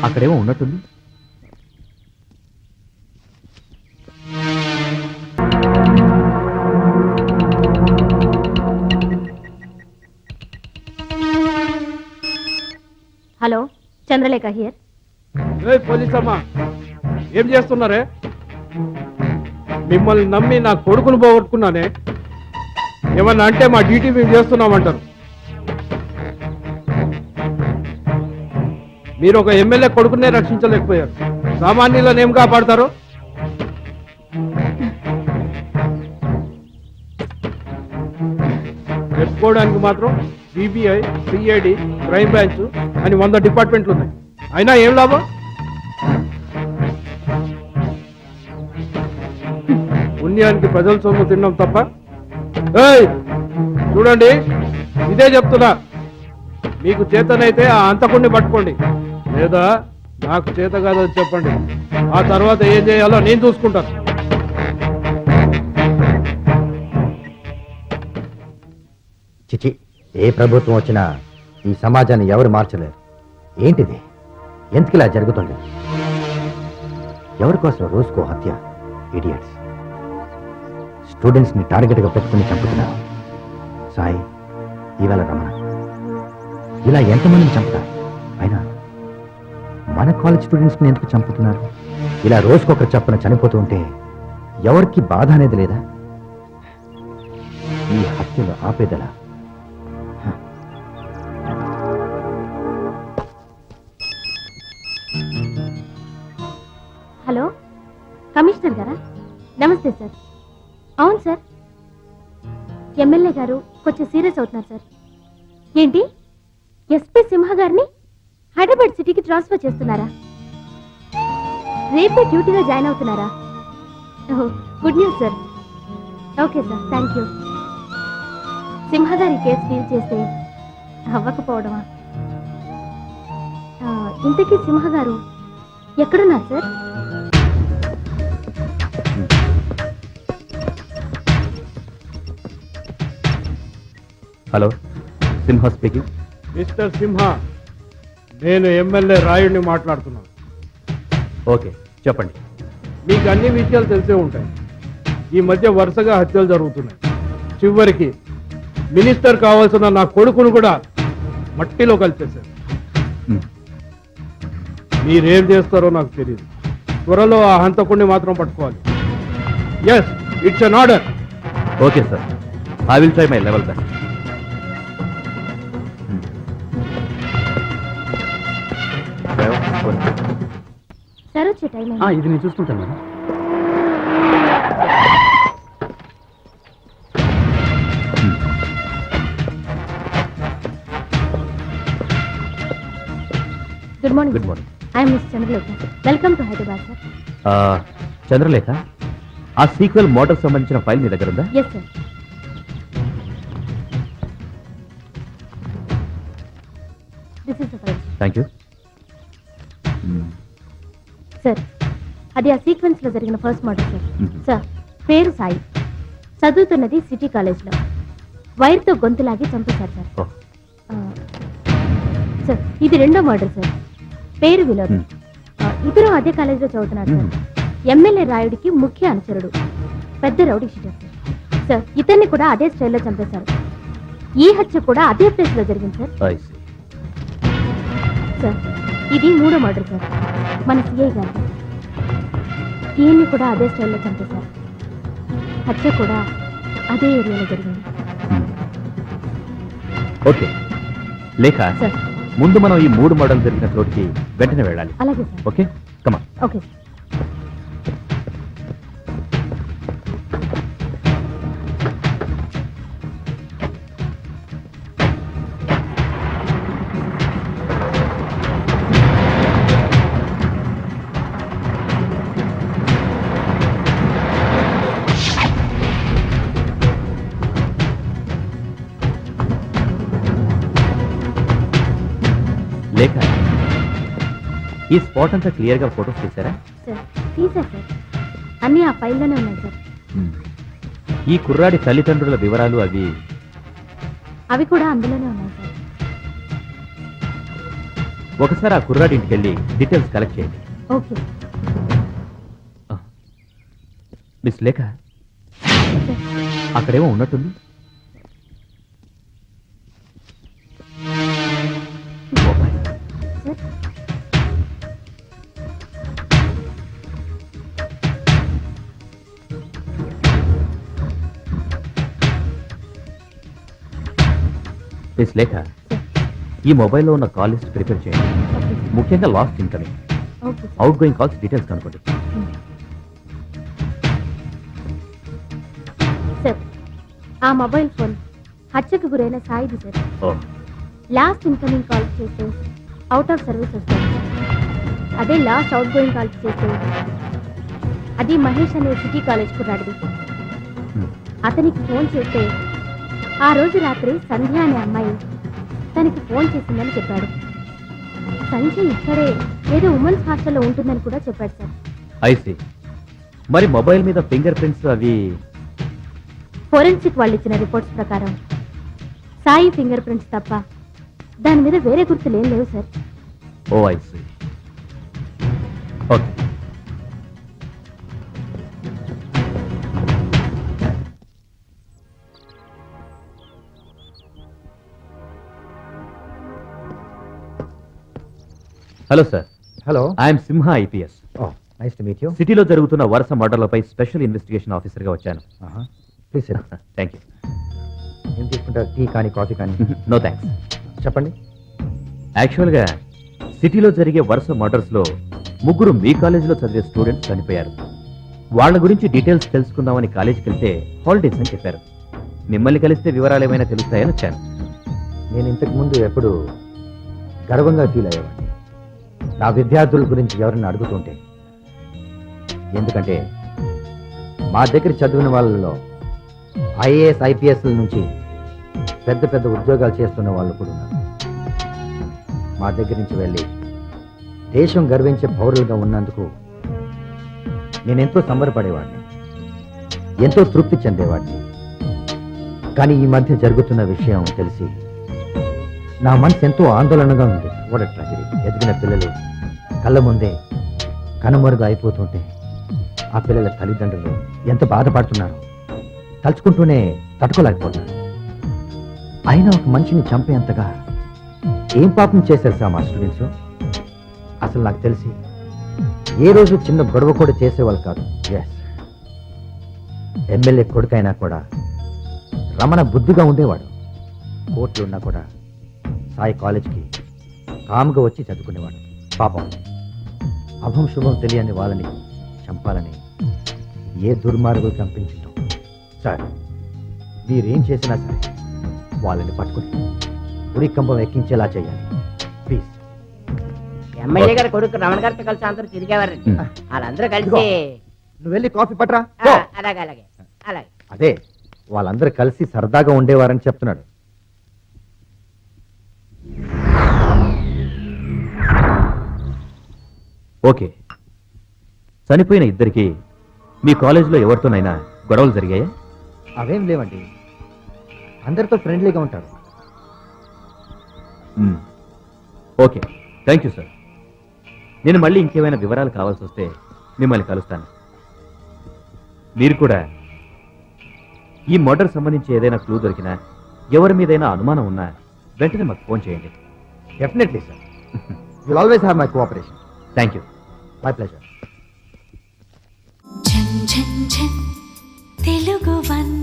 అక్కడేమో ఉన్నట్టుంది. Hello, Chandralekha here. Police అమ్మా, ఏం చేస్తున్నారే? మిమ్మల్ని నమ్మి నా కొడుకును పోగొట్టుకున్నానే. ఏమన్నా అంటే మా డ్యూటీ మేము చేస్తున్నామంటారు. మీరు ఒక ఎమ్మెల్యే కొడుకునే రక్షించలేకపోయారు, సామాన్యులను ఏం కాపాడతారు? చెప్పుకోవడానికి మాత్రం సిబిఐ, సిఐడి, క్రైమ్ బ్రాంచ్ అని 100 డిపార్ట్మెంట్లు ఉన్నాయి. అయినా ఏం లాభం? పుణ్యానికి ప్రజల సొమ్ము తిన్నాం తప్ప. చూడండి, ఇదే చెప్తున్నా. మీకు చేతనైతే ఆ హంతకుణ్ణి పట్టుకోండి, లేదా నాకు చేత కాదని చెప్పండి. ఆ తర్వాత ఏం చేయాలో నేను చూసుకుంటాను. చిచి, ఏ ప్రభుత్వం వచ్చినా ఈ సమాజాన్ని ఎవరు మార్చలేరు. ఏంటిది? ఎందుకు ఇలా జరుగుతుంది? ఎవరి కోసం రోజుకో హత్య? ఇడియట్స్. స్టూడెంట్స్ని టార్గెట్గా పెట్టుకుని చంపుతున్నారు. సాయి, ఇవాళ రమణ, ఇలా ఎంతమందిని చంపుతారు? అయినా మన కాలేజ్ స్టూడెంట్స్ని ఎందుకు చంపుతున్నారు? ఇలా రోజుకొకరు చప్పున చనిపోతూ ఉంటే ఎవరికి బాధ అనేది లేదా? ఈ హత్యలు ఆపేదలా? హలో, కమిషనర్ గారా? నమస్తే సార్. అవును సార్, ఎమ్మెల్యే గారు కొంచెం సీరియస్ అవుతున్నారు సార్. ఏంటి, ఎస్పీ సింహ గారిని హైదరాబాద్ సిటీకి ట్రాన్స్ఫర్ చేస్తున్నారా? రేపే డ్యూటీలో జాయిన్ అవుతున్నారా? ఓహో, good news sir. Okay sir, thank you. Simha గారి కేసు డీల్ చేస్తే అవ్వకపోవడమా? ఇంతకీ సింహ గారు ఎక్కడున్నారు sir? Hello, Simha speaking. Mister Simha, నేను ఎమ్మెల్యే రాయుడిని మాట్లాడుతున్నాను. ఓకే, చెప్పండి. మీకు అన్ని విషయాలు తెలిసే ఉంటాయి. ఈ మధ్య వరుసగా హత్యలు జరుగుతున్నాయి. చివరికి మినిస్టర్ కావాల్సిన నా కొడుకును కూడా మట్టిలో కలిపేశారు. మీరేం చేస్తారో నాకు తెలియదు. త్వరలో ఆ హంతకుడిని మాత్రం పట్టుకోవాలి. Yes, it's an order. Okay sir, I will try my level best. Sir వచ్చే టైం ఇది నేను చూసుకుంటాను madam. Good morning. Good morning. I'm miss Chandralekha. Welcome to Hyderabad sir. Chandralekha, ఆ సీక్వెల్ మోటార్ సంబంధించిన ఫైల్ మీ దగ్గర ఉందా? Yes sir. This is the file. Thank you sir, అది ఆ సీక్వెన్స్ లో జరిగిన first murder sir. Mhm. Sir, పేరు సాయి, చదువుతున్నది సిటీ కాలేజ్లో. వైర్తో గొంతులాగి చంపేశారు సార్. ఓహ్. సార్, ఇది రెండో మర్డర్ సార్. పేరు వినోద్. ఇద్దరు అదే కాలేజీలో చదువుతున్నారు సార్. ఎమ్మెల్యే రాయుడికి ముఖ్య అనుచరుడు, పెద్ద రౌడీ షీటర్ సార్. సార్, ఇతన్ని కూడా అదే స్టైల్లో చంపేశారు. ఈ హత్య కూడా అదే ప్లేస్ లో జరిగింది సార్. I see. సార్, ఇది మూడో మర్డర్ సార్. మన సిఐ గారు, ఈయన్ని కూడా అదే స్టైల్లో చంపేశారు. హత్య కూడా అదే ఏరియాలో జరిగింది. ఓకే లేఖ, సార్. ముందు మనం ఈ 3 మోడల్ జరిగిన చోటికి వెంటనే వెళ్ళాలి. అలాగే సార్. ఓకే, కమా. Okay sir. లేఖ, ఈ స్పాట్ అంతా క్లియర్ గా ఫోటోస్ తీసారా? సార్, తీసా సార్. అన్నీ ఆ ఫైల్లోనే ఉన్నాయి సార్. ఈ కుర్రాడి తల్లిదండ్రుల వివరాలు అవి కూడా అందులోనే ఉన్నాయి సార్. ఒకసారి ఆ కుర్రాడి ఇంటికి వెళ్ళి డీటెయిల్స్ కలెక్ట్ చేయండి. ఓకే మిస్ లేఖ, అక్కడేమో ఉన్నట్టుంది. మొబైల్. సార్ మిస్ లేఖ, ఈ మొబైల్లో ఉన్న కాల్ లిస్ట్ ప్రిపేర్ చేయండి. ఓకే ముఖ్యంగా last incoming, okay sir. Out going calls details కనుకోండి. సార్ ఆ మొబైల్ ఫోన్ హత్యకు గురైన సాయిది సార్. ఓ, లాస్ట్ ఇన్కమింగ్ కాల్ చేస్తే అవుట్ ఆఫ్ సర్వీస్ వస్తుంది. అదే లాస్ట్ అవుట్ గోయింగ్ కాల్ చేస్తే అది మహేష్ అనే సిటీ కాలేజ్ కుర్రాడిది. అతనికి ఫోన్ చేస్తే ఆ రోజు రాత్రి సంధ్య అనే అమ్మాయి తనకి ఫోన్ చేసిందని చెప్పాడు. సంధ్య ఇక్కడే ఏదో ఉమెన్స్ హాస్టల్లో ఉంటుందని కూడా చెప్పాడు సార్. ఐసి. మరి మొబైల్ మీద ఫింగర్ ప్రింట్స్ అవి ఫోరెన్సిక్ వాళ్ళు ఇచ్చిన రిపోర్ట్స్ ప్రకారం సాయి ఫింగర్ ప్రింట్స్ తప్ప దాని మీద వేరే గుర్తులు ఏం లేవు sir. Oh I see. Okay. Hello sir, hello. I'm Simha IPS. Oh, nice to meet you. సిటీలో జరుగుతున్న వరుస మర్డర్లపై స్పెషల్ ఇన్వెస్టిగేషన్ ఆఫీసర్గా వచ్చాను. Please sir. Thank you. ఏం తీసుకుంటారు? టీ కానీ కాఫీ కానీ? No thanks. చెప్పండి. యాక్చువల్గా సిటీలో జరిగే వరుస మర్డర్స్లో 3 మీ కాలేజీలో చదివే స్టూడెంట్స్ చనిపోయారు. వాళ్ళ గురించి డీటెయిల్స్ తెలుసుకుందామని కాలేజీకి వెళ్తే హాలిడేస్ అని చెప్పారు. మిమ్మల్ని కలిస్తే వివరాలు ఏమైనా తెలుస్తాయని వచ్చాను. నేను ఇంతకు ముందు ఎప్పుడు గర్వంగా ఫీల్ అయ్యేవాడిని నా విద్యార్థుల గురించి ఎవరిని అడుగుతుంటే. ఎందుకంటే మా దగ్గర చదివిన వాళ్ళలో ఐఏఎస్ ఐపీఎస్ల నుంచి పెద్ద పెద్ద ఉద్యోగాలు చేస్తున్న వాళ్ళు కూడా ఉన్నారు. మా దగ్గర నుంచి వెళ్ళి దేశం గర్వించే పౌరులుగా ఉన్నందుకు నేనెంతో సంబరపడేవాడిని, ఎంతో తృప్తి చెందేవాడిని. కానీ ఈ మధ్య జరుగుతున్న విషయం తెలిసి నా మనసు ఎంతో ఆందోళనగా ఉంది. What tragedy. ఎదిగిన పిల్లలు కళ్ళ ముందే కనుమరుగు అయిపోతుంటే ఆ పిల్లల తల్లిదండ్రులు ఎంత బాధపడుతున్నారు తలుచుకుంటూనే తట్టుకోలేకపోతున్నారు. అయినా ఒక మనిషిని చంపేంతగా ఏం పాపం చేశారు సార్ మా స్టూడెంట్స్? అసలు నాకు తెలిసి ఏ రోజు చిన్న గొడవ కూడా చేసేవాళ్ళు కాదు. ఎస్, ఎమ్మెల్యే కొడుకైనా కూడా రమణ బుద్ధిగా ఉండేవాడు. కోర్టులు ఉన్నా కూడా సాయి కాలేజ్కి కామ్గా వచ్చి చదువుకునేవాడు. పాపం అభం శుభం తెలియని వాళ్ళని చంపాలని ఏ దుర్మార్గులు కనిపించుంటాం. సార్, మీరేం చేసినా సరే వాళ్ళని పట్టుకుని ఉరికంబం ఎక్కించేలా చేయాలి ప్లీజ్. ఎమ్మెల్యే గారి కొడుకు రమణ గారితో కలిసి అందరూ తిరిగేవారండి. వాళ్ళందరూ కలిసి నువ్వు వెళ్ళి కాఫీ పట్రా. అలాగే అలాగే అలాగే. అదే, వాళ్ళందరూ కలిసి సరదాగా ఉండేవారని చెప్తున్నాడు. ఓకే. చనిపోయిన ఇద్దరికి మీ కాలేజీలో ఎవరితోనైనా గొడవలు జరిగాయా? అవేం లేవండి, అందరితో ఫ్రెండ్లీగా ఉంటాడు. Okay, thank you sir. నేను మళ్ళీ ఇంకేమైనా వివరాలు కావాల్సి వస్తే మిమ్మల్ని కలుస్తాను. మీరు కూడా ఈ మర్డర్ సంబంధించి ఏదైనా క్లూ దొరికినా, ఎవరి మీదైనా అనుమానం ఉన్నా వెంటనే మాకు ఫోన్ చేయండి. Definitely sir. Will always have my cooperation. Thank you. My pleasure. ఝన్ ఝన్ ఝన్ తెలుగు వన్